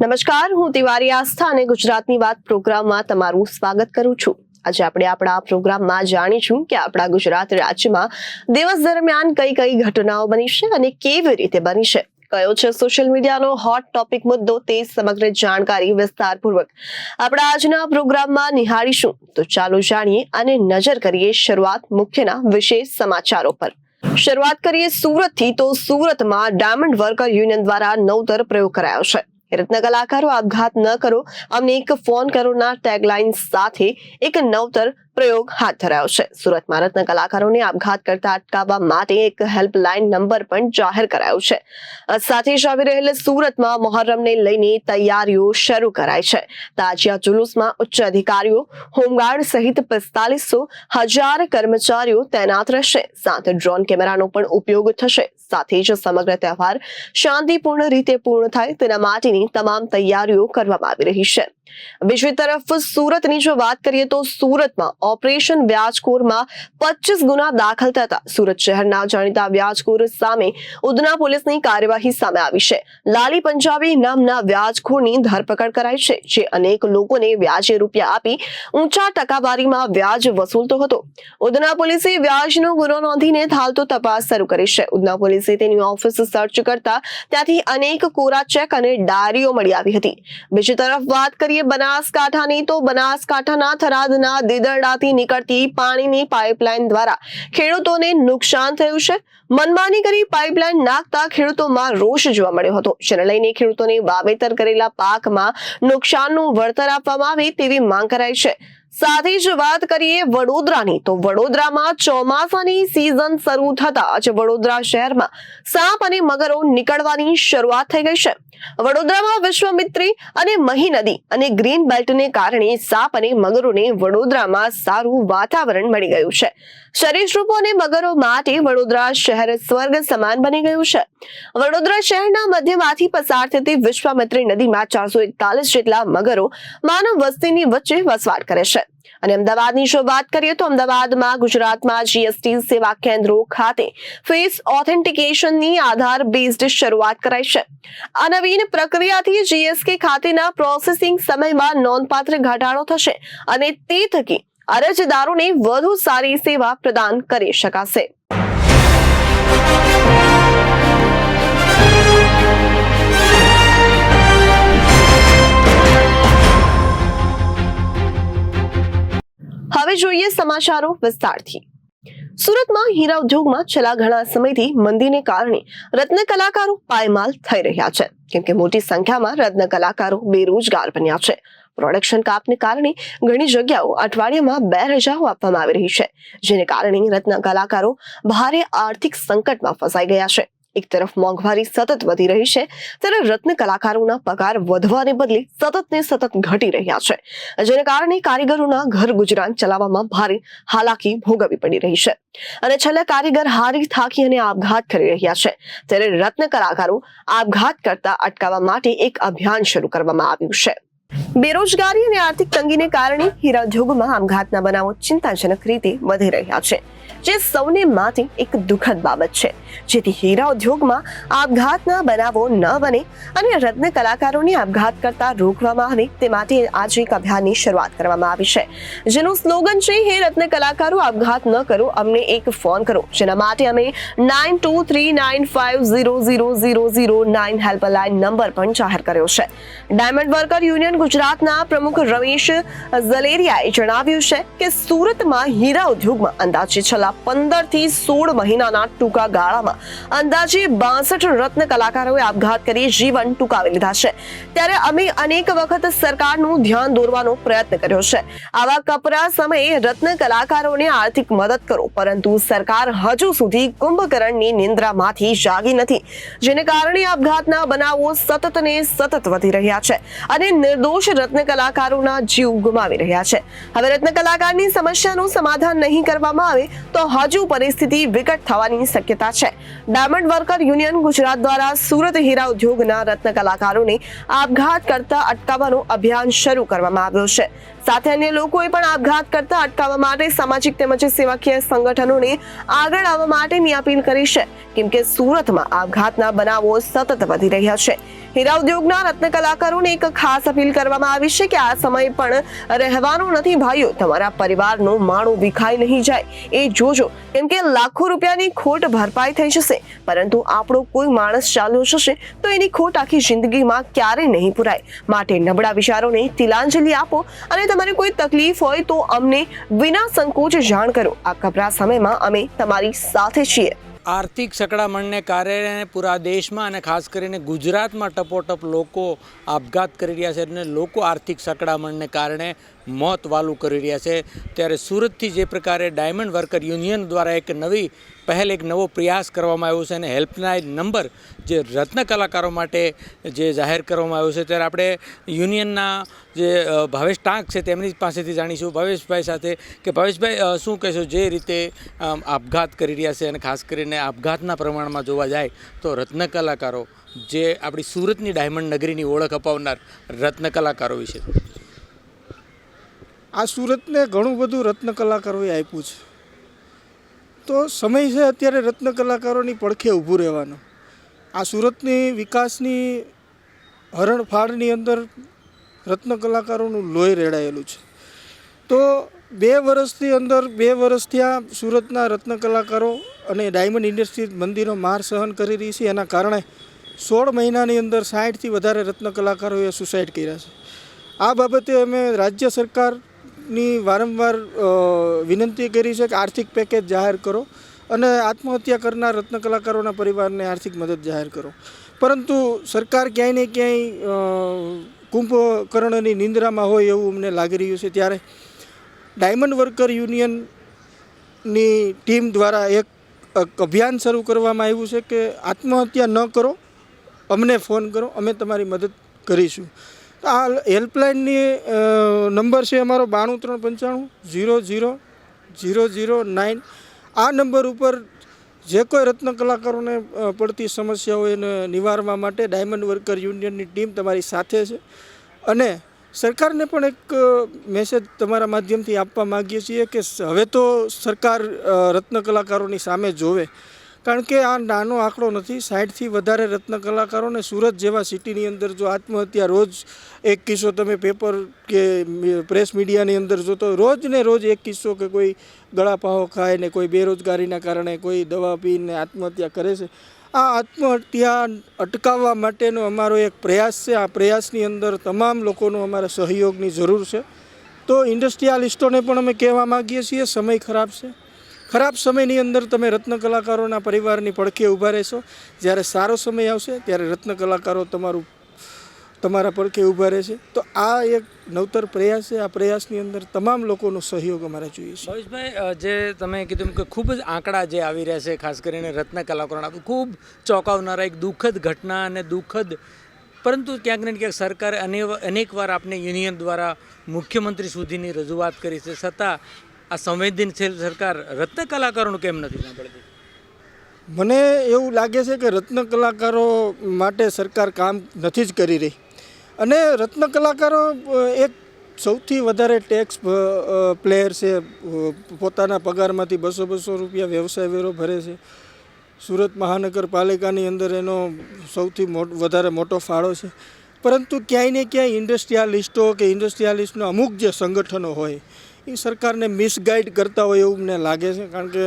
નમસ્કાર, હું તિવારી આસ્થા અને ગુજરાતની વાત પ્રોગ્રામમાં તમારું સ્વાગત કરું છું। આજે આપણે આપણા પ્રોગ્રામમાં જાણીશું કે આપણા ગુજરાત રાજ્યમાં દિવસ દરમિયાન કઈ કઈ ઘટનાઓ બની છે અને કેવી રીતે બની છે, કયો છે સોશિયલ મીડિયાનો હોટ ટોપિક મુદ્દો, તે સમગ્ર જાણકારી વિસ્તારપૂર્વક આપણા આજના પ્રોગ્રામમાં નિહાળીશું। તો ચાલો જાણીએ અને નજર કરીએ શરૂઆત મુખ્યના વિશેષ સમાચારો પર। શરૂઆત કરીએ સુરતથી। તો સુરતમાં ડાયમંડ વર્કર યુનિયન દ્વારા નવતર પ્રયોગ કરાયો છે। રત્ન કલાકારો આપઘાત ન કરો, અમને એક ફોન કરોના ટેગલાઇન સાથે એક નવતર પ્રયોગ હાથ ધરાયો છે। સુરતમાં રત્ન કલાકારોને આપઘાત કરતા અટકાવવા માટે એક હેલ્પલાઇન નંબર પણ જાહેર કરાયો છે। સાથે જ આવી રહેલ સુરતમાં મહોરમને લઈને તૈયારીઓ શરૂ કરાઈ છે। તાજિયા જુલુસમાં ઉચ્ચ અધિકારીઓ, હોમગાર્ડ સહિત 45,000 કર્મચારીઓ તૈનાત રહેશે। સાથે ડ્રોન કેમેરાનો પણ ઉપયોગ થશે। સાથે જ સમગ્ર તહેવાર શાંતિપૂર્ણ રીતે પૂર્ણ થાય તેના માટેની તમામ તૈયારીઓ કરવામાં આવી રહી છે। બીજી તરફ સુરતની જો વાત કરીએ તો સુરતમાં ઓપરેશન વ્યાજખોરમાં 25 ગુના દાખલ થતા સુરત શહેરના જાણીતા વ્યાજખોર સામે ઉધના પોલીસની કાર્યવાહી સામે આવી છે। લાલી પંજાબી નામના વ્યાજખોરની ધરપકડ કરાઈ છે, જે અનેક લોકોને વ્યાજે રૂપિયા આપી ઊંચા ટકાવારીમાં વ્યાજ વસૂલતો હતો। ઉધના પોલીસે વ્યાજનો ગુનો નોંધીને હાલ તો તપાસ શરૂ કરી છે। ઉધના પોલીસે તેની ઓફિસ સર્ચ કરતા ત્યાંથી અનેક કોરા ચેક અને ડાયરીઓ મળી આવી હતી। બીજી તરફ વાત કરીએ બનાસકાંઠાની, તો બનાસકાંઠાના થરાદના દેદરડાથી નીકળતી પાણીની પાઇપલાઇન દ્વારા ખેડૂતોને નુકસાન થયું છે। મનમાની કરી પાઇપલાઇન નાખતા ખેડૂતોમાં રોષ જોવા મળ્યો હતો, જેને લઈને ખેડૂતોને વાવેતર કરેલા પાકમાં નુકસાનનું વળતર આપવામાં આવે તેવી માંગ કરાઈ છે। સાથે જ વાત કરીએ વડોદરાની, તો વડોદરામાં ચોમાસાની સિઝન શરૂ થતા જ વડોદરા શહેરમાં સાપ અને મગરો નીકળવાની શરૂઆત થઈ ગઈ છે। વડોદરામાં વિશ્વામિત્રી અને મહી નદી અને ગ્રીન બેલ્ટને કારણે સાપ અને મગરોને વડોદરામાં સારું વાતાવરણ મળી ગયું છે। સરીસૃપો અને મગરો માટે વડોદરા શહેર સ્વર્ગ સમાન બની ગયું છે। વડોદરા શહેરના મધ્યમાંથી પસાર થતી વિશ્વામિત્રી નદીમાં 441 જેટલા મગરો માનવ વસ્તીની વચ્ચે વસવાટ કરે છે। અને અમદાવાદની જો વાત કરીએ તો અમદાવાદમાં ગુજરાતમાં જીએસટી સેવા કેન્દ્રો ખાતે ફેસ ઓથેન્ટિકેશનની આધાર બેઝડ શરૂઆત કરાઈ છે। આ નવીન પ્રક્રિયાથી જીએસટી ખાતેના પ્રોસેસિંગ સમયમાં નોંધપાત્ર ઘટાડો થશે અને તે થકી અરજદારોને વધુ સારી સેવા પ્રદાન કરી શકાશે। હવે જોઈએ સમાચારો વિસ્તારથી। સુરતમાં હીરા ઉદ્યોગમાં છેલ્લા ઘણા સમયથી મંદીને કારણે રત્ન કલાકારો પાયમાલ થઈ રહ્યા છે, કેમ કે મોટી સંખ્યામાં રત્ન કલાકારો બેરોજગાર બન્યા છે। પ્રોડક્શન કાપને કારણે ઘણી જગ્યાઓ અઠવાડિયામાં 2 રજાઓ આપવામાં આવી રહી છે, જેને કારણે રત્ન કલાકારો ભારે આર્થિક સંકટમાં ફસાઈ ગયા છે। એક તરફ મોંઘવારી સતત વધી રહી છે, ત્યારે રત્ન કલાકારોના પગાર વધવાને બદલે સતત ઘટી રહ્યા છે, જેને કારણે કારીગરોના ઘર ગુજરાન ચલાવવામાં ભારે હાલાકી ભોગવવી પડી રહી છે। અને છેલ્લે કારીગર હારી થાકી અને આપઘાત કરી રહ્યા છે, ત્યારે રત્ન કલાકારો આપઘાત કરતા અટકાવવા માટે એક અભિયાન શરૂ કરવામાં આવ્યું છે। બેરોજગારી અને આર્થિક તંગીને કારણે હીરા ઉદ્યોગમાં આપઘાતના બનાવો ચિંતાજનક રીતે વધી રહ્યા છે, જે સૌને માટે એક દુઃખદ બાબત છે। જેથી હીરા ઉદ્યોગમાં આપઘાતના બનાવો ન બને અને રત્ન કલાકારોને આપઘાત કરતા રોકવામાં આવે તે માટે આજે એક અભિયાનની શરૂઆત કરવામાં આવી છે, જેનું સ્લોગન છે, હે રત્ન કલાકારો આપઘાત ન કરો, અમને એક ફોન કરો। જેના માટે અમે 9239500009 હેલ્પલાઇન નંબર પણ જાહેર કર્યો છે। ડાયમંડ વર્કર યુનિયન ગુજરાતના પ્રમુખ રમેશ ઝલેરિયાએ જણાવ્યું છે કે સુરતમાં હીરા ઉદ્યોગમાં અંદાજે છેલ્લા 15 થી 16 મહિનાના ટૂંકા ગાળામાં અંદાજે 62 રત્ન કલાકારોએ આપઘાત કરી જીવન ટૂંકાવી લીધા છે। ત્યારે અમે અનેક વખત સરકારનું ધ્યાન દોરવાનો પ્રયત્ન કર્યો છે। આવા કપરા સમયે રત્ન કલાકારોને આર્થિક મદદ કરો, પરંતુ સરકાર હજુ સુધી કુંભકર્ણની નિંદ્રામાંથી જાગી નથી, જેને કારણે આપઘાતના બનાવો સતત વધી રહ્યા છે અને નિર્દોષ રત્ન કલાકારોના જીવ ગુમાવી રહ્યા છે। હવે રત્ન કલાકારની સમસ્યાનું સમાધાન નહીં કરવામાં આવે તો હજુ પરિસ્થિતિ વિકટ થવાની શક્યતા છે। ડાયમંડ વર્કર યુનિયન ગુજરાત દ્વારા સુરત હીરા ઉદ્યોગના રત્ન કલાકારોને આપઘાત કરતા અટકાવવાનો અભિયાન શરૂ કરવામાં આવ્યો છે। સાથે અન્ય લોકોએ પણ આપઘાત કરતા અટકાવવા માટે સામાજિક તેમજ સેવાકીય સંગઠનોને આગળ આવવા માટેની અપીલ કરી છે, કેમ કે સુરતમાં આપઘાતના બનાવો સતત વધી રહ્યા છે। હીરા ઉદ્યોગના રત્ન કલાકારોને એક ખાસ અપીલ કરવામાં આવી છે કે આ સમય પણ રહેવાનો નથી ભાઈઓ, તમારા પરિવારનો માળો વિખાઈ નહીં જાય એ જોજો, કેમ કે લાખો રૂપિયાની ખોટ ભરપાઈ થઈ જશે, પરંતુ આપણો કોઈ માણસ ચાલ્યો જશે તો એની ખોટ આખી જિંદગીમાં ક્યારેય નહીં પુરાય। માટે નબળા વિચારોને તિલાંજલિ આપો અને તમારે કોઈ તકલીફ હોય તો અમને વિના સંકોચ જાણ કરો। આ કપરા સમયમાં અમે તમારી સાથે છીએ। આર્થિક સકડામણને કારણે પૂરા દેશમાં અને ખાસ કરીને ગુજરાતમાં ટપોટપ લોકો આપઘાત કરી રહ્યા છે અને લોકો આર્થિક સકડામણને કારણે મોત વાલું કરી રહ્યા છે। ત્યારે સુરતથી જે પ્રકારે ડાયમંડ વર્કર યુનિયન દ્વારા એક નવી પહેલ, એક નવો પ્રયાસ કરવામાં આવ્યો છે અને હેલ્પલાઇન નંબર જે રત્ન કલાકારો માટે જે જાહેર કરવામાં આવ્યો છે, ત્યારે આપણે યુનિયનના જે ભાવેશ ટાંક છે તેમની પાસેથી જાણીશું ભાવેશભાઈ સાથે કે ભાવેશભાઈ શું કહેશો, જે રીતે આપઘાત કરી રહ્યા છે અને ખાસ કરીને આપઘાતના પ્રમાણમાં જોવા જાય તો રત્ન કલાકારો જે આપણી સુરતની ડાયમંડ નગરીની ઓળખ અપાવનાર રત્ન કલાકારો વિશે? આ સુરતને ઘણું બધું રત્ન કલાકારોએ આપ્યું છે, તો સમય છે અત્યારે રત્ન કલાકારોની પડખે ઊભું રહેવાનો। આ સુરતની વિકાસની હરણફાળની અંદર રત્ન કલાકારોનું લોહી રેડાયેલું છે। તો 2 વર્ષ થયા સુરતના રત્ન કલાકારો અને ડાયમંડ ઇન્ડસ્ટ્રી મંદીનો માર સહન કરી રહી છે। એના કારણે 16 મહિનાની અંદર 60થી વધારે રત્ન કલાકારોએ સુસાઇડ કર્યા છે। આ બાબતે અમે રાજ્ય સરકારની વારંવાર વિનંતી કરી છે કે આર્થિક પેકેજ જાહેર કરો અને આત્મહત્યા કરનાર રત્ન કલાકારોના પરિવારને આર્થિક મદદ જાહેર કરો, પરંતુ સરકાર ક્યાંય ને ક્યાંય કુંભકર્ણની નિંદ્રામાં હોય એવું અમને લાગી રહ્યું છે। ત્યારે ડાયમંડ વર્કર યુનિયનની ટીમ દ્વારા એક અભિયાન શરૂ કરવામાં આવ્યું છે કે આત્મહત્યા ન કરો, અમને ફોન કરો, અમે તમારી મદદ કરીશું। આ હેલ્પલાઇનની નંબર છે અમારો 9235500009। આ નંબર ઉપર જે કોઈ રત્ન કલાકારોને પડતી સમસ્યા હોય એને નિવારવા માટે ડાયમંડ વર્કર યુનિયનની ટીમ તમારી સાથે છે। અને સરકારને પણ એક મેસેજ તમારા માધ્યમથી આપવા માગીએ છીએ કે હવે તો સરકાર રત્ન કલાકારોની સામે જોવે, કારણ કે આ નાનો આંકડો નથી। 60થી વધારે રત્ન કલાકારોને સુરત જેવા સિટીની અંદર જો આત્મહત્યા, રોજ એક કિસ્સો તમે પેપર કે પ્રેસ મીડિયાની અંદર જોતો, રોજ ને રોજ એક કિસ્સો કે કોઈ ગળાપાહો ખાય ને કોઈ બેરોજગારીના કારણે કોઈ દવા પીને આત્મહત્યા કરે છે। આ આત્મહત્યા અટકાવવા માટેનો અમારો એક પ્રયાસ છે। આ પ્રયાસની અંદર તમામ લોકોનો અમારા સહયોગની જરૂર છે। તો ઇન્ડસ્ટ્રીયાલિસ્ટોને પણ અમે કહેવા માગીએ છીએ, સમય ખરાબ છે, ખરાબ સમયની અંદર તમે રત્ન કલાકારોના પરિવારની પડખે ઊભા રહેશો, જ્યારે સારો સમય આવશે ત્યારે રત્ન કલાકારો તમારા પડખે ઊભા રહેશે। તો આ એક નવતર પ્રયાસ છે। આ પ્રયાસની અંદર તમામ લોકોનો સહયોગ અમારે જોઈએ છે। ભાવેશભાઈ, જે તમે કીધું કે ખૂબ જ આંકડા જે આવી રહ્યા છે, ખાસ કરીને રત્ન કલાકારોના, ખૂબ ચોંકાવનારા, એક દુઃખદ ઘટના અને દુઃખદ, પરંતુ ક્યાંક ને ક્યાંક સરકારે અનેકવાર આપને યુનિયન દ્વારા મુખ્યમંત્રી સુધીની રજૂઆત કરી છે, છતાં આ સંવેદનશીલ સરકાર રત્ન કલાકારોનું કેમ નથી સાંભળતી? મને એવું લાગે છે કે રત્ન કલાકારો માટે સરકાર કામ નથી જ કરી રહી, અને રત્ન કલાકારો એક સૌથી વધારે ટેક્સ પ્લેયર છે। પોતાના પગારમાંથી 200 રૂપિયા વ્યવસાય વેરો ભરે છે। સુરત મહાનગરપાલિકાની અંદર એનો સૌથી વધારે મોટો ફાળો છે, પરંતુ ક્યાંય ને ક્યાંય ઇન્ડસ્ટ્રીયાલિસ્ટો કે ઇન્ડસ્ટ્રીયાલિસ્ટના અમુક જે સંગઠનો હોય એ સરકારને મિસગાઈડ કરતા હોય એવું મને લાગે છે। કારણ કે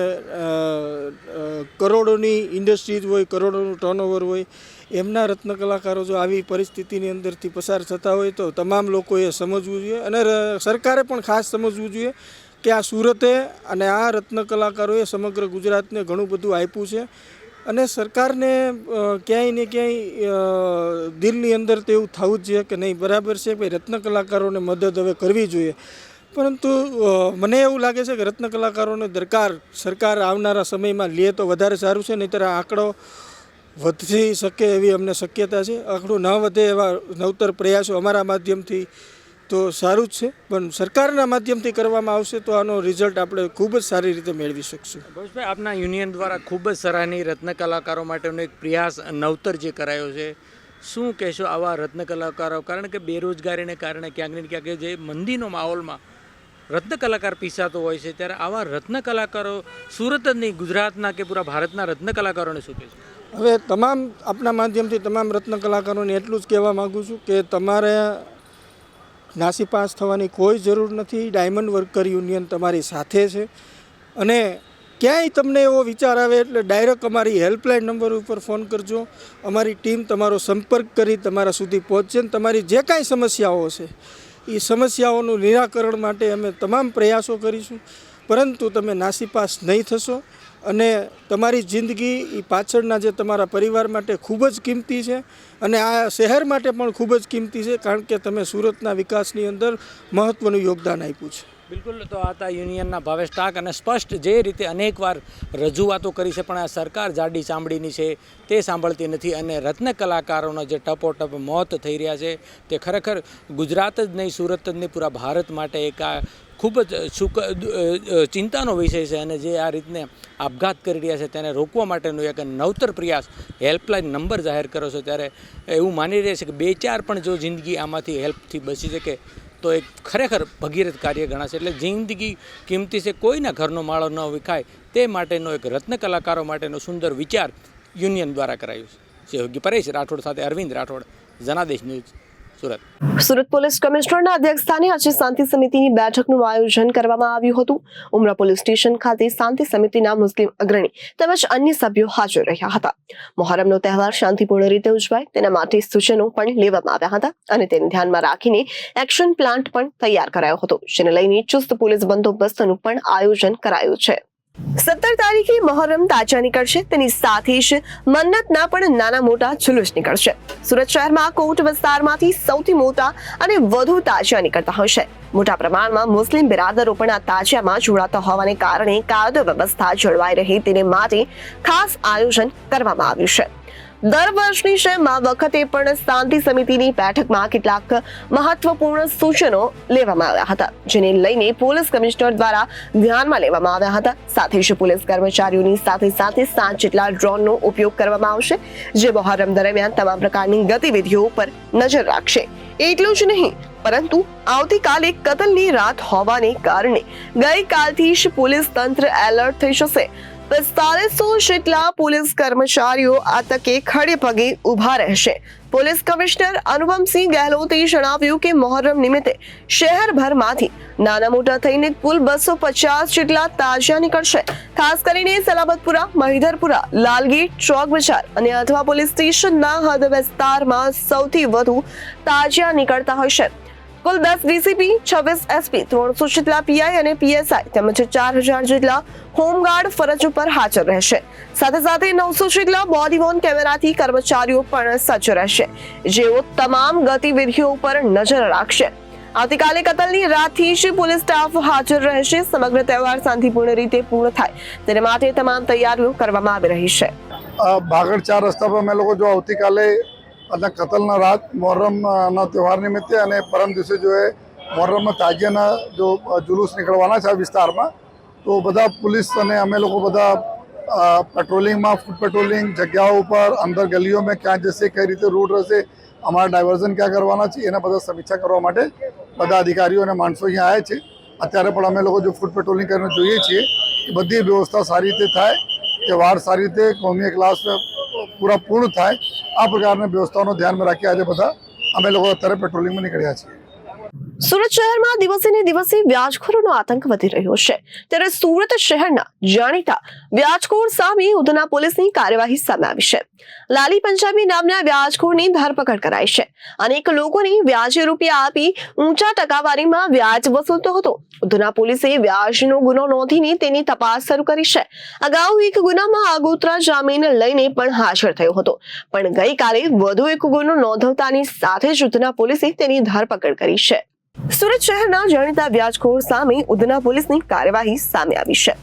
કરોડોની ઇન્ડસ્ટ્રીઝ હોય, કરોડોનું ટર્નઓવર હોય, એમના રત્ન કલાકારો જો આવી પરિસ્થિતિની અંદરથી પસાર થતા હોય તો તમામ લોકોએ સમજવું જોઈએ, અને સરકારે પણ ખાસ સમજવું જોઈએ કે આ સુરતે અને આ રત્ન કલાકારોએ સમગ્ર ગુજરાતને ઘણું બધું આપ્યું છે। અને સરકારને ક્યાંય ને ક્યાંય દિલની અંદર તો એવું થવું જ જોઈએ કે નહીં, બરાબર છે ભાઈ, રત્ન કલાકારોને મદદ હવે કરવી જોઈએ, પરંતુ મને એવું લાગે છે કે રત્ન કલાકારોને દરકાર સરકાર આવનારા સમયમાં લે તો વધારે સારું છે, નહીંતર આ આંકડો વધી શકે એવી અમને શક્યતા છે। આંકડો ન વધે એવા નવતર પ્રયાસો અમારા માધ્યમથી તો સારું જ છે, પણ સરકારના માધ્યમથી કરવામાં આવશે તો આનો રિઝલ્ટ આપણે ખૂબ જ સારી રીતે મેળવી શકશું। ભાવેશભાઈ, આપના યુનિયન દ્વારા ખૂબ જ સરાહનીય રત્ન કલાકારો માટેનો એક પ્રયાસ નવતર જે કરાયો છે, શું કહેશો આવા રત્ન કલાકારો? કારણ કે બેરોજગારીને કારણે ક્યાંક ને ક્યાંક જે મંદીનો માહોલમાં રત્ન કલાકાર પીસાતો હોય છે, ત્યારે આવા રત્ન કલાકારો સુરત જ નહીં, ગુજરાતના કે પૂરા ભારતના રત્ન કલાકારોને શું કહેશો? હવે તમામ આપના માધ્યમથી તમામ રત્ન કલાકારોને એટલું જ કહેવા માગું છું કે તમારે નાસીપાસ થવાની કોઈ જરૂર નથી. ડાયમંડ વર્કર યુનિયન તમારી સાથે છે અને ક્યાંય તમને એવો વિચાર આવે એટલે ડાયરેક્ટ અમારી હેલ્પલાઇન નંબર ઉપર ફોન કરજો. અમારી ટીમ તમારો સંપર્ક કરી તમારા સુધી પહોંચશે ને તમારી જે કાંઈ સમસ્યાઓ છે એ સમસ્યાઓનું નિરાકરણ માટે અમે તમામ પ્રયાસો કરીશું. પરંતુ તમે નાસીપાસ નહીં થશો અને તમારી જિંદગી એ પાછળના જે તમારા પરિવાર માટે ખૂબ જ કિંમતી છે અને આ શહેર માટે પણ ખૂબ જ કિંમતી છે, કારણ કે તમે સુરતના વિકાસની અંદર મહત્ત્વનું યોગદાન આપ્યું છે. બિલકુલ. તો આ હતા યુનિયનના ભાવેશ ટાંક અને સ્પષ્ટ જે રીતે અનેકવાર રજૂઆતો કરી છે પણ આ સરકાર જાડી ચામડીની છે તે સાંભળતી નથી અને રત્ન કલાકારોના જે ટપોટપ મોત થઈ રહ્યા છે તે ખરેખર ગુજરાત જ નહીં, સુરત જ નહીં, પૂરા ભારત માટે એક આ ખૂબ જ ચિંતાનો વિષય છે. અને જે આ રીતને આપઘાત કરી રહ્યા છે તેને રોકવા માટેનો એક નવતર પ્રયાસ હેલ્પલાઇન નંબર જાહેર કર્યો છે, ત્યારે એવું માની રહ્યા છે કે 2-4 પણ જો જિંદગી આમાંથી હેલ્પથી બચી શકે તો એક ખરેખર ભગીરથ કાર્ય ગણાશે. એટલે જિંદગી કિંમતી છે, કોઈના ઘરનો માળો ન વિખાય તે માટેનો એક રત્ન કલાકારો માટેનો સુંદર વિચાર યુનિયન દ્વારા કરાયું છે. સહયોગી પરેશ રાઠોડ સાથે અરવિંદ રાઠોડ, જનાદેશ ન્યૂઝ, સુરત. સુરત પોલીસ કમિશનરના અધ્યક્ષસ્થાને આજે શાંતિ સમિતિની બેઠકનું આયોજન કરવામાં આવ્યું હતું. ઉમરા પોલીસ સ્ટેશન ખાતે શાંતિ સમિતિના મુસ્લિમ અગ્રણી તેમજ અન્ય સભ્યો હાજર રહ્યા હતા. મોહરમનો તહેવાર શાંતિપૂર્ણ રીતે ઉજવાય તેના માટે સૂચનો પણ લેવામાં આવ્યા હતા અને તેને ધ્યાનમાં રાખીને એક્શન પ્લાન પણ તૈયાર કરાયો હતો, જેને લઈને ચુસ્ત પોલીસ બંદોબસ્તનું પણ આયોજન કરાયું છે. 17 તારીખે મોહરમ તાજા નીકળશે, તેની સાથે જ મન્નતના પણ નાના મોટા જુલુસ નીકળશે. સુરત શહેરમાં કોટ વિસ્તારમાંથી સૌથી મોટા અને વધુ તાજિયા નીકળતા હોય છે. મોટા પ્રમાણમાં મુસ્લિમ બિરાદરો પણ આ તાજિયામાં જોડાતા હોવાને કારણે કાયદો વ્યવસ્થા જળવાઈ રહે તેને માટે ખાસ આયોજન કરવામાં આવ્યું છે. દર વર્ષની જેમ આ વખતે પણ શાંતિ સમિતિની બેઠકમાં કેટલાક મહત્વપૂર્ણ સૂચનો લેવામાં આવ્યા હતા, જેને લઈને પોલીસ કમિશનર દ્વારા ધ્યાનમાં લેવામાં આવ્યા હતા. સાથે જ પોલીસ કર્મચારીઓની સાથે 7 જેટલા ડ્રોનનો ઉપયોગ કરવામાં આવશે, જે મોહરમ દરમિયાન તમામ પ્રકારની ગતિવિધિઓ પર નજર રાખશે. એટલું જ નહીં પરંતુ આવતીકાલે કતલની રાત હોવાને કારણે ગઈકાલથી જ પોલીસ તંત્ર એલર્ટ થઈ જશે. 4500 જેટલા પોલીસ કર્મચારીઓ આ તકે ખડે પગે ઊભા રહેશે. પોલીસ કમિશનર અનુપમસિંહ ગહેલોતે જણાવ્યું કે મોહરમ નિમિત્તે શહેરભરમાંથી નાના મોટા થઈને કુલ 250 જેટલા તાજિયા નીકળશે. ખાસ કરીને સલાબતપુરા, મહિધરપુરા, લાલગેટ, ચોક બજાર અને અથવા પોલીસ સ્ટેશનના હદ વિસ્તારમાં સૌથી વધુ તાજિયા નીકળતા હોય છે. કુલ 10 ડીસીપી, 26 એસપી, 300 જેટલા પીઆઈ અને પીએસઆઈ તેમજ 4000 જેટલા હોમગાર્ડ ફરજ ઉપર હાજર રહેશે. સાથે સાથે 900 જેટલા બોડી વોર્ન કેમેરાથી કર્મચારીઓ પણ સજ્જ રહેશે, જેઓ તમામ ગતિવિધિઓ પર નજર રાખશે. આવતીકાલે કતલની રાતથી જ પોલીસ સ્ટાફ હાજર રહેશે. સમગ્ર તહેવાર શાંતિપૂર્ણ રીતે પૂર્ણ થાય તેના માટે તમામ તૈયારીઓ કરવામાં આવી રહી છે. ભાગળ 4 રસ્તા પર અમે લોકો જો આવતીકાલે અને કતલના રાત મોહરમના તહેવાર નિમિત્તે અને પરમ દિવસે જો એ મોહરમના તાજિયાના જો જુલુસ નીકળવાના છે આ વિસ્તારમાં, તો બધા પોલીસ અને અમે લોકો બધા પેટ્રોલિંગમાં, ફૂટ પેટ્રોલિંગ જગ્યાઓ ઉપર, અંદર ગલીઓમાં ક્યાં જશે, કઈ રીતે રૂટ રહેશે, અમારા ડાયવર્ઝન ક્યાં કરવાના છે એના બધા સમીક્ષા કરવા માટે બધા અધિકારીઓ અને માણસો અહીંયા આવ્યા છે. અત્યારે પણ અમે લોકો જો ફૂટ પેટ્રોલિંગ કરીને જોઈએ છીએ એ બધી વ્યવસ્થા સારી રીતે થાય, તહેવાર સારી રીતે કોમી ક્લાસ પૂરા પૂર્ણ થાય, આ પ્રકારની વ્યવસ્થાઓનો ધ્યાનમાં રાખી આજે બધા અમે લોકો અત્યારે પેટ્રોલિંગમાં નીકળ્યા છીએ. સુરત શહેરમાં દિવસે ને દિવસે વ્યાજખોરોનો આતંક વધી રહ્યો છે, ત્યારે સુરત શહેરના જાણીતા વ્યાજખોર સામે ઉધના પોલીસની કાર્યવાહી સામે આવી છે. લાલી પંજાબી નામના વ્યાજખોરની ધરપકડ કરાઈ છે. અનેક લોકોને વ્યાજે રૂપિયા આપી ઊંચા ટકાવારીમાં વ્યાજ વસૂલતો હતો. ઉધના પોલીસે વ્યાજનો ગુનો નોંધીને તેની તપાસ શરૂ કરી છે. અગાઉ એક ગુનામાં આગોતરા જામીન લઈને પણ હાજર થયો હતો, પણ ગઈકાલે વધુ એક ગુનો નોંધવતાની સાથે જ ઉધના પોલીસે તેની ધરપકડ કરી છે. સુરત શહેરના જાણીતા વ્યાજખોર સામે ઉધના પોલીસની કાર્યવાહી સામે આવી છે.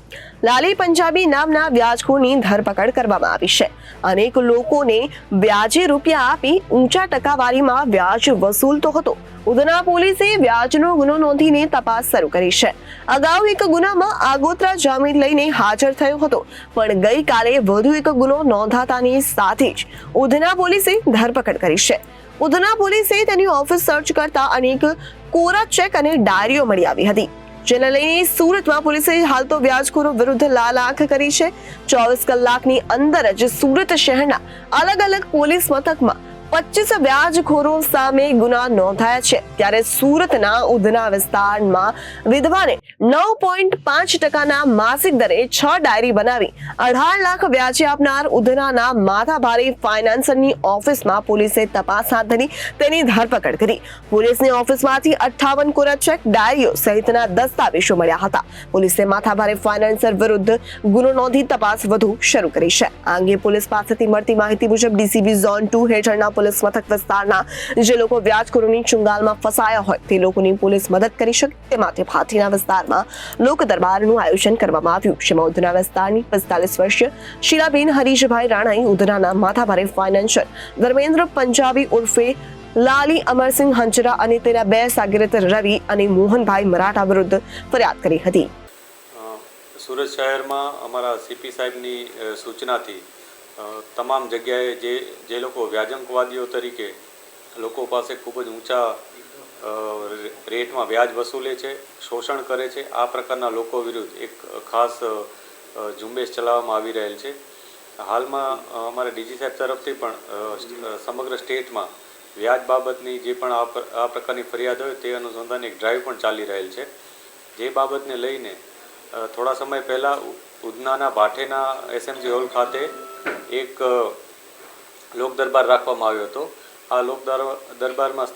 લાલી પંજાબી નામના વ્યાજખોરની ધરપકડ કરવામાં આવી છે. અનેક લોકોને વ્યાજે રૂપિયા આપી ઊંચા ટકાવારીમાં વ્યાજ વસૂલતો હતો. ઉધના પોલીસે વ્યાજનો ગુનો નોંધીને તપાસ શરૂ કરી છે. અગાઉ એક ગુનામાં આગોતરા જામીન લઈને હાજર થયો હતો, પણ ગઈકાલે વધુ એક ગુનો નોંધાતાની સાથે જ ઉધના પોલીસે ધરપકડ કરી છે. ઉધના પોલીસે તેની ઓફિસ સર્ચ કરતા અનેક કોરા ચેક અને ડાયરીઓ મળી આવી હતી. જેને લઈને સુરતમાં પોલીસે હાલ તો વ્યાજખોરો વિરુદ્ધ લાલ આંખ કરી છે. 24 કલાકની અંદર જ સુરત શહેરના અલગ અલગ પોલીસ મથકમાં 25 વ્યાજખોરો સામે ગુના નોંધાયા છે. ત્યારે સુરતના ઉધના વિસ્તારમાં વિધવાને 9.5% માસિક દરે 6 ડાયરી બનાવી 18 લાખ વ્યાજે આપનાર ઉધનાના માથાભારે ફાઇનાન્સરની ઓફિસમાં પોલીસે તપાસ હાથ ધરી તેની ધરપકડ કરી. પોલીસની ઓફિસમાંથી 58 કોરા ચેક, ડાયરીઓ સહિતના દસ્તાવેજો મળ્યા હતા. પોલીસે માથાભારે ફાઇનાન્સર વિરુદ્ધ ગુનો નોંધી તપાસ વધુ શરૂ કરી છે. આ અંગે પોલીસ પાસેથી મળતી માહિતી મુજબ ડીસીબી ઝોન 2 હેઠળના પોલીસ મથક વિસ્તારના જે લોકો વ્યાજખોરોની ચુંગાલમાં ફસાયા હોય તે લોકોની પોલીસ મદદ કરી શકે તે માટે ભાટીના વિસ્તારમાં લોક દરબારનું આયોજન કરવામાં આવ્યું. જેમાં ઉધના વિસ્તારની 45 વર્ષીય શીલાબેન હરીશભાઈ રાણાએ ઉધનાના માથાભારે ફાઇનાન્સર ધર્મેન્દ્ર પંજાબી ઉર્ફે લાલી અમરસિંહ હંચરા અને તેના 2 શાગિર્દ રવિ અને મોહનભાઈ મરાઠા વિરુદ્ધ ફરિયાદ કરી હતી. સુરત શહેરમાં અમારા સીપી સાહેબની સૂચનાથી તમામ જગ્યાએ જે લોકો વ્યાજંકવાદીઓ તરીકે લોકો પાસે ખૂબ જ ઊંચા રેટમાં વ્યાજ વસૂલે છે, શોષણ કરે છે, આ પ્રકારના લોકો વિરુદ્ધ એક ખાસ ઝુંબેશ ચલાવવામાં આવી રહેલ છે. હાલમાં અમારા ડીજી સાહેબ તરફથી પણ સમગ્ર સ્ટેટમાં વ્યાજ બાબતની જે પણ આ પ્રકારની ફરિયાદ હોય તે અનુસંધાને એક ડ્રાઈવ પણ ચાલી રહેલ છે. જે બાબતને લઈને થોડા સમય પહેલાં ઉધનાના ભાઠેના એસએમજી હોલ ખાતે એક લોક દરબાર રાખવામાં આવ્યો હતો. આ લોક દરબારમાં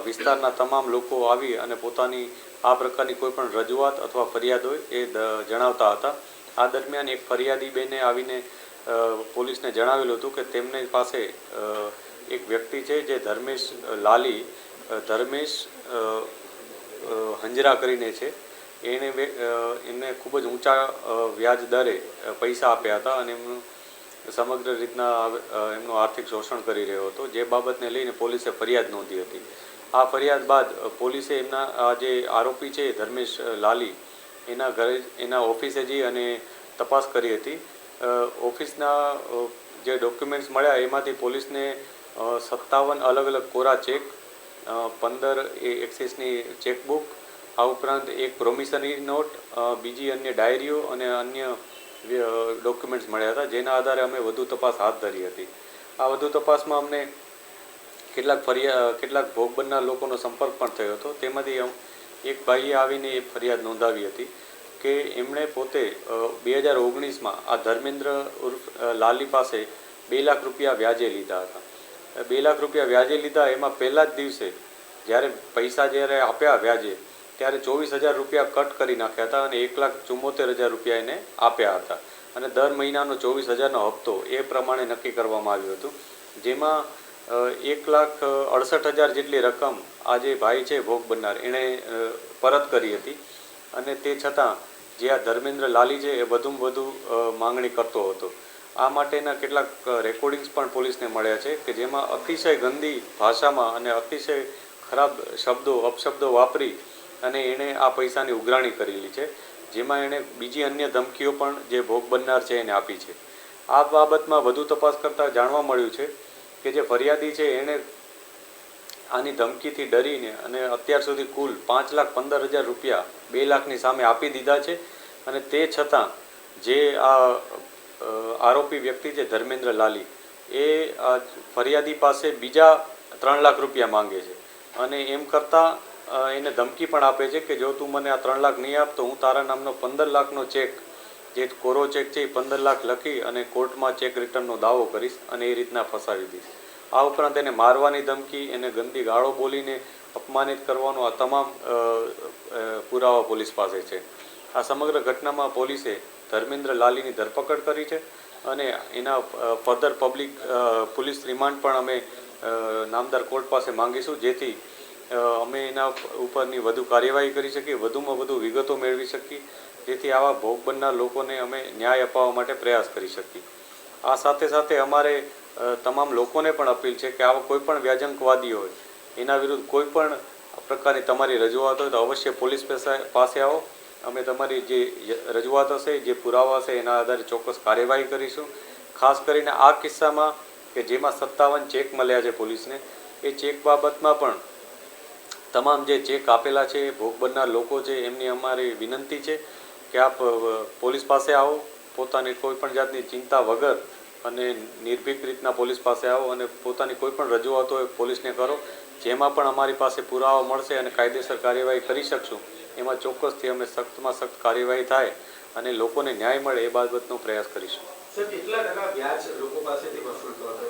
વિસ્તારના તમામ લોકો આવી અને પોતાની આ પ્રકારની કોઈ પણ રજૂઆત અથવા ફરિયાદ હોય એ જણાવતા હતા. આ દરમિયાન એક ફરિયાદી બેને આવીને પોલીસને જણાવેલું હતું કે તેમની પાસે એક વ્યક્તિ છે જે ધર્મેશ હંજરા કરીને છે. એમને ખૂબ જ ઊંચા વ્યાજ દરે પૈસા આપ્યા હતા અને એમનું સમગ્ર રીતના એમનું આર્થિક શોષણ કરી રહ્યો હતો. જે બાબતને લઈને પોલીસે ફરિયાદ નોંધી હતી. આ ફરિયાદ બાદ પોલીસે એમના આ જે આરોપી છે ધર્મેશ લાલી એના ઘરે એના ઓફિસે જઈ અને તપાસ કરી હતી. ઓફિસના જે ડોક્યુમેન્ટ્સ મળ્યા એમાંથી પોલીસને 57 અલગ અલગ કોરા ચેક, 15 એક્સિસની ચેકબુક, આ ઉપરાંત એક પ્રોમિસનરી નોટ, બીજી અન્ય ડાયરીઓ અને અન્ય ડોક્યુમેન્ટ્સ મળ્યા હતા. જેના આધારે અમે વધુ તપાસ હાથ ધરી હતી. આ વધુ તપાસમાં અમને કેટલાક ભોગ બનનાર લોકોનો સંપર્ક પણ થયો હતો. તેમાંથી એક ભાઈએ આવીને એ ફરિયાદ નોંધાવી હતી કે એમણે પોતે 2019માં આ ધર્મેન્દ્ર ઉર્ફ લાલી પાસે 2 લાખ રૂપિયા વ્યાજે લીધા હતા. 2 લાખ રૂપિયા વ્યાજે લીધા એમાં પહેલા જ દિવસે જ્યારે પૈસા આપ્યા વ્યાજે ત્યારે 24,000 રૂપિયા કટ કરી નાખ્યા હતા અને 1,74,000 રૂપિયા એને આપ્યા હતા. અને દર મહિનાનો 24,000નો હપ્તો એ પ્રમાણે નક્કી કરવામાં આવ્યું હતું. જેમાં 1,68,000 જેટલી રકમ આ જે ભાઈ છે ભોગ બનનાર એણે પરત કરી હતી. અને તે છતાં જે આ ધર્મેન્દ્ર લાલી છે એ વધુમાં વધુ માંગણી કરતો હતો. આ માટેના કેટલાક રેકોર્ડિંગ્સ પણ પોલીસને મળ્યા છે કે જેમાં અતિશય ગંદી ભાષામાં અને અતિશય ખરાબ અપશબ્દો વાપરી અને એણે આ પૈસાની ઉઘરાણી કરેલી છે. જેમાં એણે બીજી અન્ય ધમકીઓ પણ જે ભોગ બનનાર છે એને આપી છે. આ બાબતમાં વધુ તપાસ કરતાં જાણવા મળ્યું છે કે જે ફરિયાદી છે એણે આની ધમકીથી ડરીને અને અત્યાર સુધી કુલ 5,15,000 રૂપિયા 2 લાખની સામે આપી દીધા છે. અને તે છતાં જે આ આરોપી વ્યક્તિ છે ધર્મેન્દ્ર લાલી એ ફરિયાદી પાસે બીજા 3 લાખ રૂપિયા માંગે છે અને એમ કરતાં એને ધમકી પણ આપે છે કે જો તું મને આ 3 લાખ નહીં આપ તો હું તારા નામનો 15 લાખનો ચેક, જે કોરો ચેક છે એ 15 લાખ લખી અને કોર્ટમાં ચેક રિટર્નનો દાવો કરીશ અને એ રીતના ફસાવી દઈશ. આ ઉપરાંત એને મારવાની ધમકી, એને ગંદી ગાળો બોલીને અપમાનિત કરવાનો આ તમામ પુરાવા પોલીસ પાસે છે. આ સમગ્ર ઘટનામાં પોલીસે ધર્મેન્દ્ર લાલીની ધરપકડ કરી છે અને એના ફર્ધર પોલીસ રિમાન્ડ પણ અમે નામદાર કોર્ટ પાસે માંગીશું, જેથી અમે એના ઉપરની વધુ કાર્યવાહી કરી શકીએ, વધુમાં વધુ વિગતો મેળવી શકીએ, જેથી આવા ભોગ બનનાર લોકોને અમે ન્યાય અપાવવા માટે પ્રયાસ કરી શકીએ. આ સાથે સાથે અમારે તમામ લોકોને પણ અપીલ છે કે આવા કોઈ પણ વ્યાજંકવાદી હોય એના વિરુદ્ધ કોઈ પણ પ્રકારની તમારી રજૂઆત હોય તો અવશ્ય પોલીસ પાસે આવો. અમે તમારી જે રજૂઆત હશે, જે પુરાવા હશે એના આધારે ચોક્કસ કાર્યવાહી કરીશું. ખાસ કરીને આ કિસ્સામાં કે જેમાં 57 ચેક મળ્યા છે પોલીસને, એ ચેક બાબતમાં પણ તમામ જે ચેક આપેલા છે ભોગ બનનાર લોકો છે એમની અમારી વિનંતી છે કે આપ પોલીસ પાસે આવો, પોતાની કોઈ પણ જાતની ચિંતા વગર અને નિર્ભીક રીતના પોલીસ પાસે આવો અને પોતાની કોઈ પણ રજૂઆત હોય પોલીસને કરો. જેમાં પણ અમારી પાસે પુરાવા મળશે અને કાયદેસર કાર્યવાહી કરી શકશું એમાં ચોક્કસથી અમે સખ્તમાં સખ્ત કાર્યવાહી થાય અને લોકોને ન્યાય મળે એ બાબતનો પ્રયાસ કરીશું. સર, કેટલા ટકા વ્યાજ લોકો પાસેથી વસૂલ કરો છો?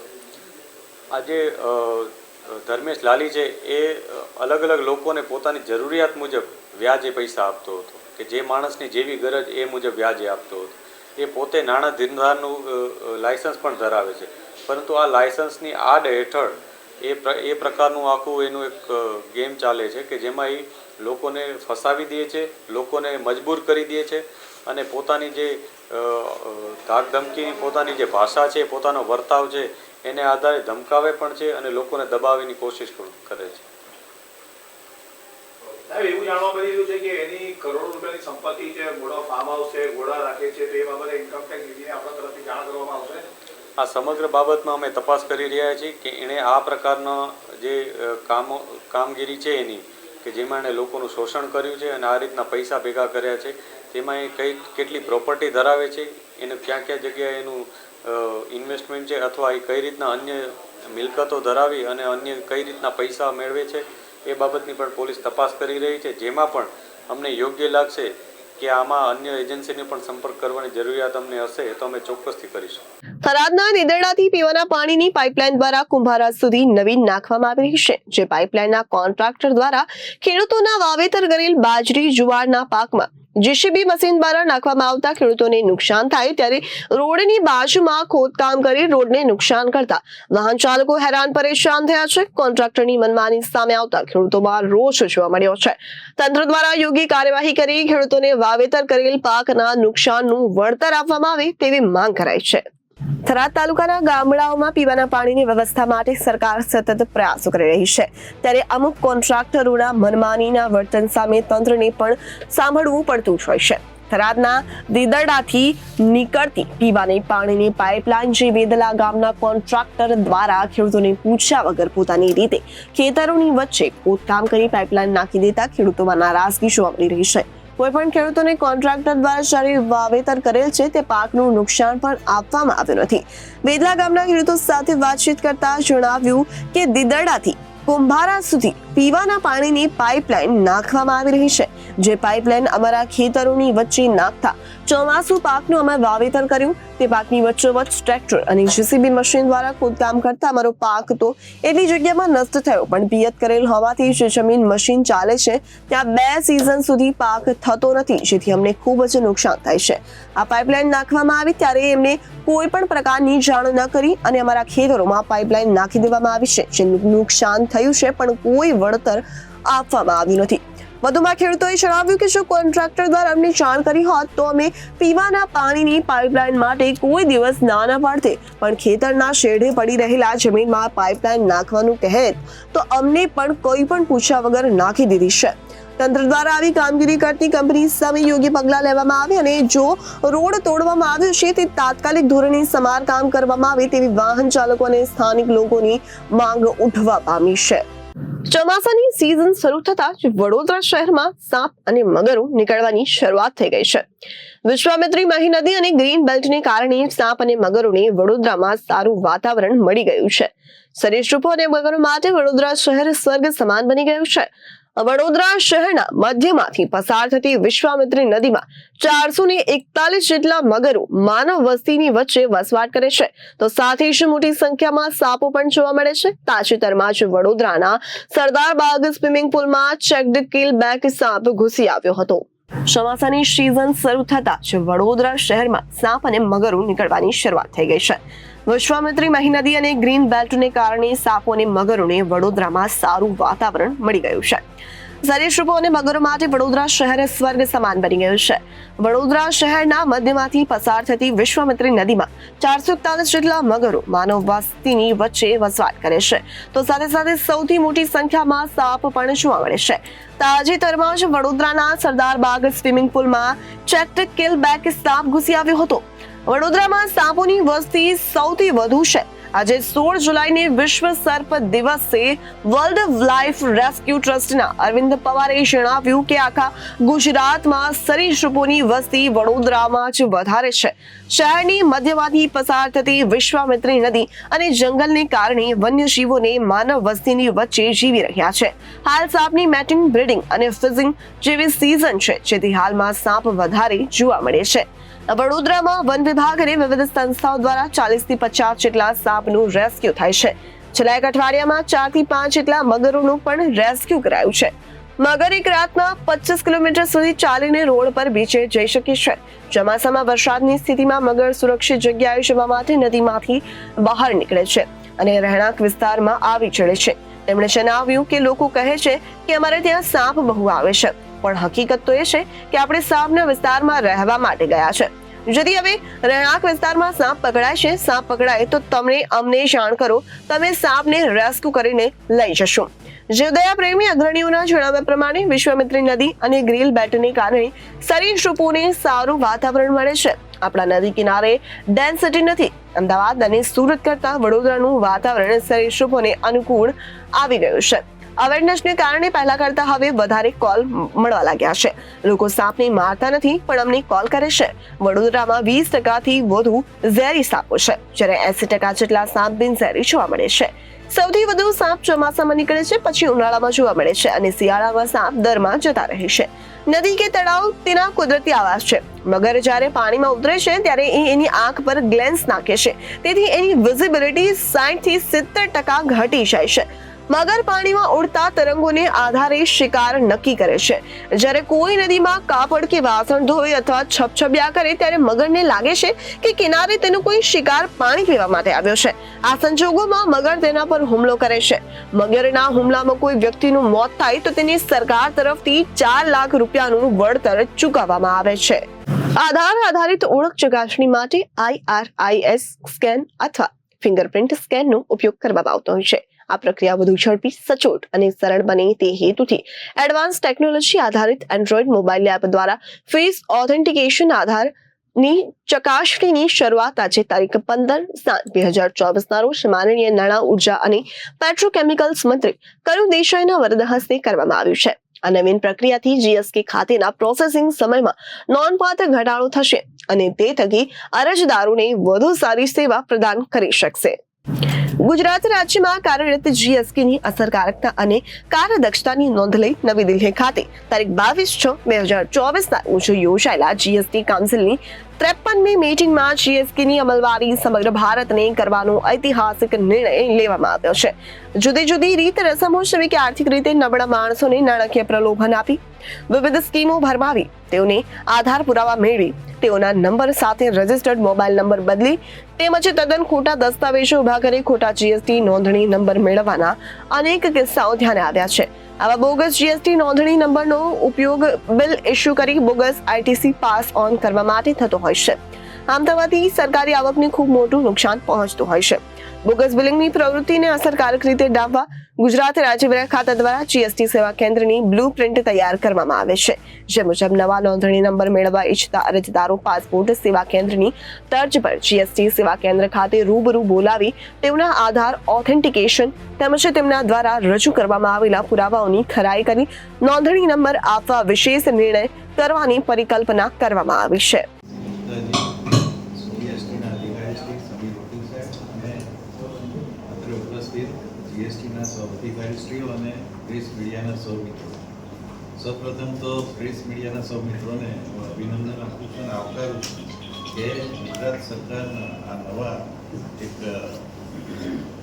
આજે ધર્મેશ લાલી છે એ અલગ અલગ લોકોને પોતાની જરૂરિયાત મુજબ વ્યાજે પૈસા આપતો હતો કે જે માણસની જેવી ગરજ એ મુજબ વ્યાજે આપતો હતો. એ પોતે નાણાં ધીરધારનું લાયસન્સ પણ ધરાવે છે, પરંતુ આ લાયસન્સની આડ હેઠળ એ પ્રકારનું આખું એનું એક ગેમ ચાલે છે કે જેમાં એ લોકોને ફસાવી દે છે, લોકોને મજબૂર કરી દે છે અને પોતાની જે ધાક ધમકીની પોતાની જે ભાષા છે, પોતાનો વર્તાવ છે એને આધારે ધમકાવે પણ છે અને લોકોને દબાવવાની કોશિશ કરે છે. સાહેબ, એવું જાણવા મળી રહ્યું છે કે એની કરોડો રૂપિયાની સંપત્તિ છે, ઘોડા ફાર્મ હાઉસ છે, ઘોડા રાખે છે, તો એ બાબતે ઇન્કમટેક્સ ડીડીને આપણા તરફથી જાણ કરવામાં આવશે. આ સમગ્ર બાબતમાં અમે તપાસ કરી રહ્યા છીએ કે એણે આ પ્રકારના જે કામગીરી છે એની કે જેમાં એણે લોકોનું શોષણ કર્યું છે અને આ રીતના પૈસા ભેગા કર્યા છે તેમાં એ કેટલી પ્રોપર્ટી ધરાવે છે, એને ક્યાં જગ્યાએ એનું ઇન્વેસ્ટમેન્ટ છે અથવા એ કઈ રીતના અન્ય મિલકતો ધરાવી અને અન્ય કઈ રીતના પૈસા મેળવે છે એ બાબતની પણ પોલીસ તપાસ કરી રહી છે. જેમાં પણ અમને યોગ્ય લાગશે કે આમાં અન્ય એજન્સીને પણ સંપર્ક કરવાની જરૂરિયાત અમને હશે તો અમે ચોક્કસથી કરીશું. થરાદના નીદરડાથી પીવાના પાણીની પાઇપલાઇન દ્વારા કુંભારા સુધી નવીન નાખવામાં આવી રહી છે, જે પાઇપલાઇનના કોન્ટ્રાક્ટર દ્વારા ખેડૂતોના વાવેતર કરેલ બાજરી જુવારના પાકમાં જેસીબી મશીન દ્વારા નાખવામાં આવતા ખેડૂતોને નુકસાન થાય ત્યારે રોડની બાજુમાં ખોદકામ કરી રોડને નુકસાન કરતા વાહન ચાલકો હેરાન પરેશાન થયા છે. કોન્ટ્રાક્ટરની મનમાની સામે આવતા ખેડૂતોમાં રોષ જોવા મળ્યો છે. તંત્ર દ્વારા યોગ્ય કાર્યવાહી કરી ખેડૂતોને વાવેતર કરેલ પાકના નુકસાનનું વળતર આપવામાં આવે તેવી માંગ કરાઈ છે. થરાદ તાલુકાના ગામડાઓમાં પીવાના પાણીની વ્યવસ્થા માટે સરકાર સતત પ્રયાસો કરી રહી છે, ત્યારે અમુક કોન્ટ્રાક્ટરોના મનમાનીના વર્તન સામે તંત્રને પણ સાંભળવું પડતું હોય છે. થરાદના દીદરડાથી નીકળતી પીવાના પાણીની પાઇપલાઇન જે વેદલા ગામના કોન્ટ્રાક્ટર દ્વારા ખેડૂતોને પૂછ્યા વગર પોતાની રીતે ખેતરોની વચ્ચે ખોદકામ કરી પાઇપલાઇન નાખી દેતા ખેડૂતોમાં નારાજગી જોવા મળી રહી છે. કોઈ પણ ખેડૂતોને કોન્ટ્રાક્ટર દ્વારા જ્યારે વાવેતર કરેલ છે તે પાકનું નુકસાન પણ આપવામાં આવ્યું નથી. વેદલા ગામના ખેડૂતો સાથે વાતચીત કરતા જણાવ્યું કે દીદરડાથી કુંભારા સુધી પીવાના પાણીની પાઇપલાઇન નાખવામાં આવી રહી છે, જે પાઇપલાઇન અમારા ખેતરોની વચ્ચે નાખતા ચોમાસુ પાકનું અમે વાવેતર કર્યું તે પાકની વચ્ચોવચ્ચ ટ્રેક્ટર અને જેસીબી મશીન દ્વારા ખોદકામ કરતા અમારો પાક તો એટલી જગ્યામાં નષ્ટ થયો, પણ પિયત કરેલ હોવાથી જે જમીન મશીન ચાલે છે ત્યાં 2 સિઝન સુધી પાક થતો નથી, જેથી અમને ખૂબ જ નુકસાન થાય છે. આ પાઇપલાઇન નાખવામાં આવી ત્યારે એમને કોઈ પણ પ્રકારની જાણ ન કરી અને અમારા ખેતરોમાં પાઇપલાઇન નાખી દેવામાં આવી છે, જેનું નુકસાન થયું છે પણ કોઈ વળતર આપવામાં આવ્યું નથી. વધુમાં ખેડૂતોએ જણાવ્યું કે જો કોન્ટ્રાક્ટર દ્વારા અમને જાણ કરી હોત તો અમે પીવાના પાણીની પાઇપલાઇન માટે કોઈ દિવસ ના પાડતે, પણ ખેતરના શેઢે પડી રહેલા જમીનમાં પાઇપલાઇન નાખવાનું કહેત તો અમને પણ કોઈ પણ પૂછ્યા વગર નાખી દીધી છે. તંત્ર દ્વારા આવી કામગીરી કરતી કંપની સામે યોગ્ય પગલાં લેવામાં આવે અને જો રોડ તોડવામાં આવ્યો છે તે તાત્કાલિક ધોરણે સમારકામ કરવામાં આવે તેવી વાહન ચાલકો અને સ્થાનિક લોકોની માંગ ઉઠવા પામી છે. ચોમાસાની સિઝન શરૂ થતા જ વડોદરા શહેરમાં સાપ અને મગરો નીકળવાની શરૂઆત થઈ ગઈ છે. વિશ્વામિત્રી મહી નદી અને ગ્રીન બેલ્ટને કારણે સાપ અને મગરોને વડોદરામાં સારું વાતાવરણ મળી ગયું છે. સરીસૃપો અને મગરો માટે વડોદરા શહેર સ્વર્ગ સમાન બની ગયું છે. વડોદરા શહેરના મધ્યમાંથી પસાર થતી વિશ્વામિત્રી નદીમાં 441 જેટલા મગરો માનવ વસ્તીની વચ્ચે વસવાટ કરે છે, તો સાથે જ મોટી સંખ્યામાં સાપો પણ જોવા મળે છે. તાજેતરમાં જ વડોદરાના Sardarbaug swimming પુલમાં checked kill back સાપ ઘૂસી આવ્યો હતો. ચોમાસાની સિઝન શરૂ થતા જ વડોદરા શહેરમાં સાપ અને મગરો નીકળવાની શરૂઆત થઈ ગઈ છે. વિશ્વામિત્રી મહી નદી અને ગ્રીન બેલ્ટને કારણે સાપો અને મગરોને વડોદરામાં સારું વાતાવરણ મળી ગયું છે. સરીસૃપો અને મગરો માટે વડોદરા શહેર સ્વર્ગ સમાન બની ગયું છે. વડોદરા શહેરના મધ્યમાંથી પસાર થતી વિશ્વામિત્રી નદીમાં 441 જેટલા મગરો માનવ વસ્તીની વચ્ચે વસવાટ કરે છે, તો સાથે સાથે સૌથી મોટી સંખ્યામાં સાપ પણ જોવા મળે છે. તાજેતરમાં જ વડોદરાના Sardarbaug swimming પુલમાં checked kill back સાપ ઘૂસી આવ્યો હતો. વડોદરામાં સાપોની વસ્તી સૌથી વધુ છે. આજે 16 જુલાઈને વિશ્વ સર્પ દિવસે વર્લ્ડ લાઈફ રેસ્ક્યુ ટ્રસ્ટના અરવિંદ પવારે જણાવ્યું કે આખા ગુજરાતમાં સરીસૃપોની વસ્તી વડોદરામાં જ વધારે છે. શહેરની મધ્યમાંથી પસાર થતી વિશ્વામિત્રી નદી અને જંગલને કારણે વન્યજીવોને માનવ વસ્તીની વચ્ચે જીવી રહ્યા છે. હાલ સાપની મેટિંગ, બ્રીડિંગ અને ફિઝિંગ જેવી સિઝન છે, જેથી હાલમાં સાપ વધારે જોવા મળે છે. વડોદરામાં વન વિભાગ અને વિવિધ સંસ્થાઓ દ્વારા 40 થી 50 જેટલા સાપનું રેસ્ક્યુ થાય છે. છેલ્લા એક અઠવાડિયામાં 4 થી 5 જેટલા મગરોનું પણ રેસ્ક્યુ કરાયું છે. મગર એક રાતના 25 કિલોમીટર સુધી ચાલીને રોડ પર બીચે જઈ શકે છે. ચોમાસામાં વરસાદની સ્થિતિમાં મગર સુરક્ષિત જગ્યાએ જવા માટે નદીમાંથી બહાર નીકળે છે અને રહેણાંક વિસ્તારમાં આવી ચડે છે. તેમણે જણાવ્યું કે લોકો કહે છે કે અમારે ત્યાં સાપ બહુ આવે છે, પણ હકીકત તો એ છે કે આપણે સાપના વિસ્તારમાં રહેવા માટે ગયા છે. যদি હવે રહેણાંક વિસ્તારમાં સાપ પકડાય છે, સાપ પકડાય તો અમને જાણ કરો, તમે સાપને રેસ્ક્યુ કરીને લઈ જશો. જીવદયા પ્રેમી અગ્રણીઓના જણાવ્યા પ્રમાણે વિશ્વામિત્રી નદી અને ગ્રીલ બેટને કારણે સરીસૃપોને સારું વાતાવરણ મળે છે. આપણા નદી કિનારે ડેન્સિટી નથી. અમદાવાદ અને સુરત કરતા વડોદરાનું વાતાવરણ સરીસૃપોને અનુકૂળ આવી ગયું છે. અવેરનેસને કારણે પહેલા કરતા હવે વધારે કોલ મળવા લાગ્યા છે. લોકો સાપને મારતા નથી, પણ અમને કોલ કરે છે. વડોદરામાં 20% વધુ ઝેરી સાપો છે, જ્યારે 80% જેટલા સાપ બિનઝેરી જોવા મળે છે. સૌથી વધુ સાપ ચોમાસામાં નીકળે છે, પછી ઉનાળામાં જોવા મળે છે અને શિયાળામાં સાપ દરમાં જતા રહે છે. નદી કે તળાવ તેના કુદરતી આવાસ છે. મગર જ્યારે પાણીમાં ઉતરે છે ત્યારે એની આંખ પર ગ્લેન્સ નાખે છે, તેથી એની વિઝિબિલિટી 60 થી 70% ઘટી જાય છે. મગર પાણીમાં ઉડતા તરંગોને આધારે શિકાર નક્કી કરે છે. જ્યારે કોઈ નદીમાં કાપડ કે વાસણ ધોઈ અથવા છપછપિયા કરે ત્યારે મગરને લાગે છે કે કિનારે તેનો કોઈ શિકાર પાણી પીવા માટે આવ્યો છે. આ સંજોગોમાં મગર તેના પર હુમલો કરે છે. મગરના હુમલામાં કોઈ વ્યક્તિનું મોત થાય તો તેની સરકાર તરફથી 4 લાખ રૂપિયાનું વળતર ચૂકવવામાં આવે છે. આધાર આધારિત ઓળખ ચકાસણી માટે IRIS સ્કેન અથવા ફિંગરપ્રિન્ટ સ્કેનનો ઉપયોગ કરવામાં આવતો હોય છે. આ પ્રક્રિયા વધુ ઝડપી, સચોટ અને સરળ બને તે હેતુથી એડવાન્સ ટેકનોલોજી આધારિત એન્ડ્રોઇડ મોબાઈલ એપ દ્વારા ફેસ ઓથેન્ટિકેશન આધારની ચકાસણીની શરૂઆત આજે તારીખ 15/7/2024 રોજ માનનીય નાણાં, ઉર્જા અને પેટ્રોકેમિકલ્સ મંત્રી કરુણ દેસાઈના વરદ હસ્તે કરવામાં આવ્યું છે. આ નવીન પ્રક્રિયાથી GSK ખાતેના પ્રોસેસિંગ સમયમાં નોંધપાત્ર ઘટાડો થશે અને તે થકી અરજદારોને વધુ સારી સેવા પ્રદાન કરી શકશે. ગુજરાત રાજ્યમાં કાર્યરત GSKની અસરકારકતા અને કાર્યદક્ષતાની નોંધ લઈ નવી દિલ્હી ખાતે તારીખ 22/6/2024 રોજ યોજાયેલા GST કાઉન્સિલની 53મી મીટિંગમાં GSKની અમલવારી સમગ્ર ભારતને કરવાનો ઐતિહાસિક નિર્ણય લેવામાં આવ્યો છે. જુદી જુદી રીત રસમો જેવી કે આર્થિક રીતે નબળા માણસોને નાણાકીય પ્રલોભન આપી, વિવિધ સ્કીમો ભરમાવી, તેઓને આધાર પુરાવા મેળવી, તેઓના નંબર સાથે રજિસ્ટર્ડ મોબાઈલ નંબર બદલી, તેમજ તદ્દન ખોટા દસ્તાવેજો ઉભા કરી ખોટા GST નોંધણી નંબર મેળવવાના અનેક કિસ્સાઓ ધ્યાને આવ્યા છે. આવા બોગસ GST નોંધણી નંબરનો ઉપયોગ બિલ ઇસ્યુ કરી બોગસ ITC પાસ ઓન કરવા માટે થતો હોય છે. આમ થવાથી સરકારી આવકને ખૂબ મોટું નુકસાન પહોંચતું હોય છે. બોગસ બિલિંગની પ્રવૃત્તિને અસરકારક રીતે ડામવા ગુજરાત રાજ્ય વેરા ખાતા દ્વારા GST સેવા કેન્દ્રની બ્લુ પ્રિન્ટ તૈયાર કરવામાં આવે છે. જે મુજબ નવા નોંધણી નંબર મેળવવા ઈચ્છતા અરજદારો પાસપોર્ટ સેવા કેન્દ્રની તર્જ પર GST સેવા કેન્દ્ર ખાતે રૂબરૂ બોલાવી તેમના આધાર ઓથેન્ટિકેશન તેમજ તેમના દ્વારા રજૂ કરવામાં આવેલા પુરાવાઓની ખરાઈ કરી નોંધણી નંબર આપવા વિશેષ નિર્ણય કરવાની પરિકલ્પના કરવામાં આવી છે. GSTના સૌ અધિકારીશ્રીઓ અને પ્રેસ મીડિયાના સૌ મિત્રો, સૌપ્રથમ તો પ્રેસ મીડિયાના સૌ મિત્રોને અભિનંદન આપું છું અને આવકારું છું કે ગુજરાત સરકારના આ નવા એક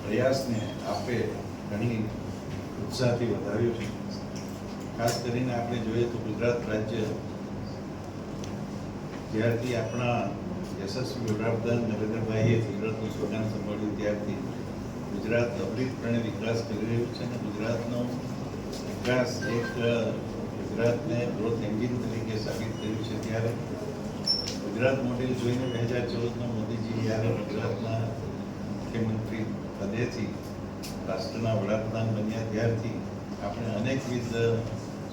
પ્રયાસને આપે ઘણી ઉત્સાહથી વધાવ્યો છે. ખાસ કરીને આપણે જોઈએ તો ગુજરાત રાજ્ય જ્યારથી આપણા યશસ્વી વડાપ્રધાન નરેન્દ્રભાઈએ ગુજરાતનું સ્વગાન સંભાળ્યું ત્યારથી ગુજરાત અભૂતપૂર્વ વિકાસ કરી રહ્યું છે અને ગુજરાતનો વિકાસ એક ગુજરાતને ગ્રોથ એન્જિન તરીકે સાબિત કર્યું છે. ત્યારે ગુજરાત મોડેલ જોઈને 2014માં મોદીજી જ્યારે ગુજરાતના મુખ્યમંત્રી પદેથી રાષ્ટ્રના વડાપ્રધાન બન્યા ત્યારથી આપણે અનેકવિધ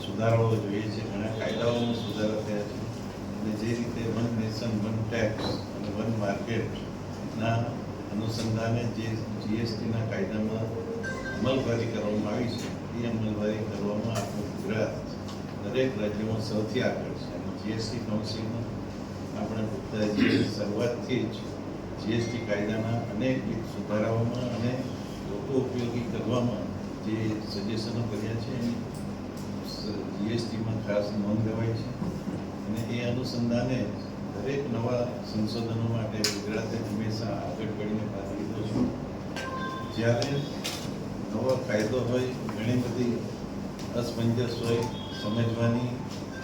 સુધારાઓ જોઈએ છે. ઘણા કાયદાઓમાં સુધારા થયા છે અને જે રીતે વન નેશન વન ટેક્સ અને વન માર્કેટના અનુસંધાને જે જીએસટીના કાયદામાં અમલવારી કરવામાં આવી છે એ અમલવારી કરવામાં આપણું ગુજરાત દરેક રાજ્યોમાં સૌથી આગળ છે. અને જીએસટી કાઉન્સિલમાં આપણે ભુક્તાજીએ શરૂઆતથી જ જીએસટી કાયદાના અનેકવિધ સુધારાઓમાં અને લોકો ઉપયોગી કરવામાં જે સજેશનો કર્યા છે એની જીએસટીમાં ખાસ નોંધ લેવાય છે. અને એ અનુસંધાને દરેક નવા સંશોધનો માટે ગુજરાતે હંમેશા આગળ પડીને ભાગ લીધો છે. જ્યારે નવો કાયદો હોય, ઘણી બધી અસમંજસ હોય, સમજવાની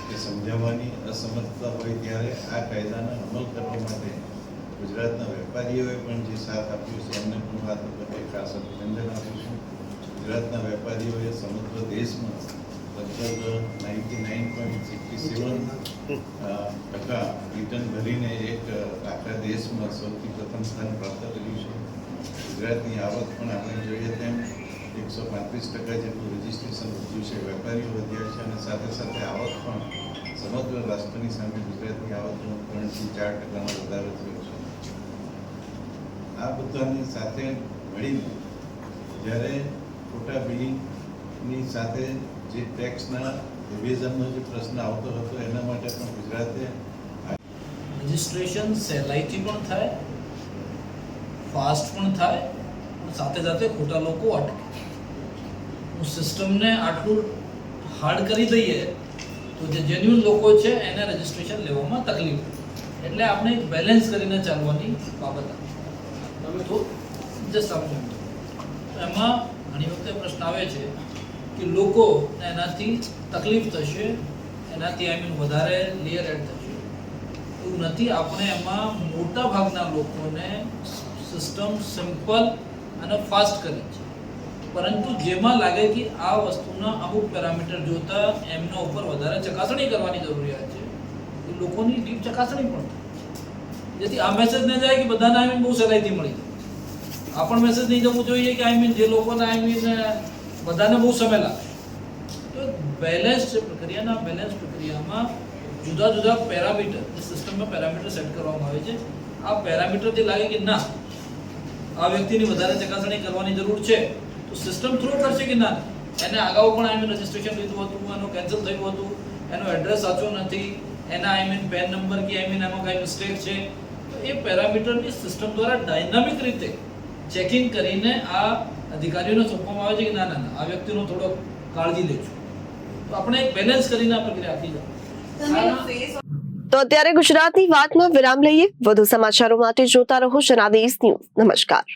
કે સમજાવવાની અસમજતા હોય, ત્યારે આ કાયદાના અમલ કરવા માટે ગુજરાતના વેપારીઓએ પણ જે સાથ આપ્યો છે એમને પણ વાત વખતે ખાસ અભિનંદન આપ્યું છે. ગુજરાતના વેપારીઓએ સમગ્ર દેશમાં લગભગ 99.67% રિટર્ન ભરીને એક આખા દેશમાં સૌથી પ્રથમ સ્થાન પ્રાપ્ત કર્યું છે. ગુજરાતની આવક પણ આપણે જોઈએ તેમ 135% જેટલું રજીસ્ટ્રેશન વધ્યું છે, વેપારીઓ વધ્યા છે અને સાથે સાથે આવક પણ સમગ્ર રાષ્ટ્રની સામે ગુજરાતની આવકનો 3 થી 4% વધારો થયો છે. આ બધાની સાથે મળીને જ્યારે ખોટા બિલિંગની સાથે જે ટેક્સના ડિવિઝનનો જે પ્રશ્ન આવતો હતો એના માટે પણ ગુજરાતે રજિસ્ટ્રેશન સહેલાઈથી પણ થાય, ફાસ્ટ પણ થાય, સાથે સાથે ખોટા લોકો અટકે. હું સિસ્ટમને આટલું હાર્ડ કરી દઈએ તો જે જેન્યુઅન લોકો છે એને રજિસ્ટ્રેશન લેવામાં તકલીફ. એટલે આપણે એક બેલેન્સ કરીને ચાલવાની બાબત તો જસ્ટ સમજો. એમાં ઘણી વખતે પ્રશ્ન આવે છે કે લોકોને એનાથી તકલીફ થશે, એનાથી વધારે લેયર એડ થશે. એવું નથી. આપણે એમાં મોટા ભાગના લોકોને સિસ્ટમ સિમ્પલ અને ફાસ્ટ કરી છે, પરંતુ જેમાં લાગે કે આ વસ્તુના અમુક પેરામીટર જોતા એમના ઉપર વધારે ચકાસણી કરવાની જરૂરિયાત છે, એ લોકોની ડીપ ચકાસણી પણ થાય, જેથી આ મેસેજ ન જાય કે બધાને બહુ સહેલાઈથી મળી જાય. આ પણ મેસેજ નહીં જવું જોઈએ કે જે લોકોને બધાને બહુ સમય લાગે. તો બેલેન્સ પ્રક્રિયામાં જુદા જુદા પેરામીટર સિસ્ટમમાં પેરામીટર સેટ કરવામાં આવે છે. આ પેરામીટરથી લાગે કે ના આ વ્યક્તિની વધારે ચકાસણી કરવાની જરૂર છે તો સિસ્ટમ થ્રો કરશે કે ના. એને અગાઉ પણ રજિસ્ટ્રેશન લીધું હતું, એનું કેન્સલ થયું હતું, એનો એડ્રેસ સાચો નથી, એના પેન નંબર કે એમાં કાંઈ મિસ્ટેક છે, તો એ પેરામીટરની સિસ્ટમ દ્વારા ડાયનામિક રીતે ચેકિંગ કરીને આ અધિકારીઓને સોંપવામાં આવે છે કે ના ના આ વ્યક્તિનો થોડો કાળજી લેજો. તો આપણે એક બેલેન્સ કરીને આ પ્રક્રિયા આખી જાય. તો અત્યારે ગુજરાતની વાતમાં વિરામ લઈએ. વધુ સમાચારો માટે જોતા રહો જનાદેશ ન્યૂઝ. નમસ્કાર.